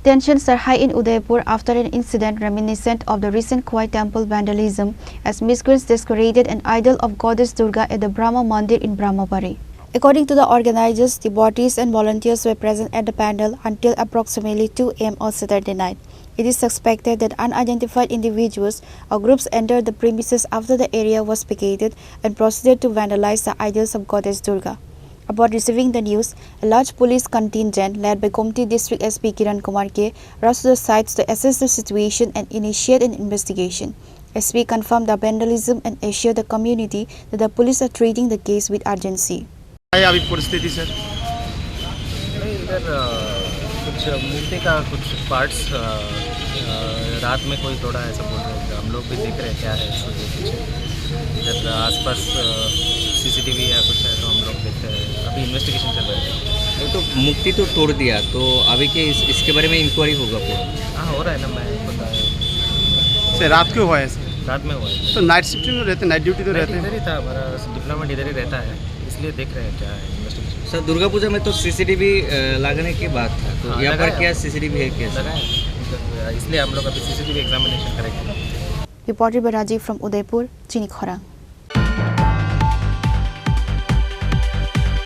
Tensions are high in Udaipur after an incident reminiscent of the recent Khowai temple vandalism as miscreants desecrated an idol of Goddess Durga at the Brahma Mandir in Brahmabari. According to the organizers, devotees and volunteers were present at the pandal until approximately 2 am on Saturday night. It is suspected that unidentified individuals or groups entered the premises after the area was vacated and proceeded to vandalize the idols of Goddess Durga. Upon receiving the news, a large police contingent led by Gomti District SP Kiran Kumar K rushed to the sites to assess the situation and initiate an investigation. SP confirmed the vandalism and assured the community that the police are treating the case with urgency. अभी परिस्थिति sir इधर कुछ मूर्ति का कुछ parts रात में कोई तोड़ा ऐसा बोल रहे हैं। हम लोग भी देख रहे हैं क्या है इसके पीछे। इधर आसपास सीसीटीवी या कुछ है तो हम लोग देख रहे हैं। अभी इन्वेस्टिगेशन चल रहा है। तो मूर्ति तो तोड़ दिया, तो अभी के इसके बारे में इंक्वायरी होगा पूरा? हाँ, हो रहा है ना, मैं बताया। सर रात को हुआ है सर? रात में हुआ है। तो नाइट शिफ्ट में रहते, नाइट ड्यूटी तो रहते हैं? इधर ही था, हमारा डिप्लोमेट इधर ही रहता है, इसलिए देख रहे हैं क्या है इन्वेस्टिगेशन। सर दुर्गा पूजा में तो सीसीटीवी लगाने की बात था, तो यहाँ पर क्या सीसीटीवी है क्या? इसलिए हम लोग अभी सीसीटीवी एग्जामिनेशन करेंगे। Reported by Rajiv from Udaipur, Chini, Khorang.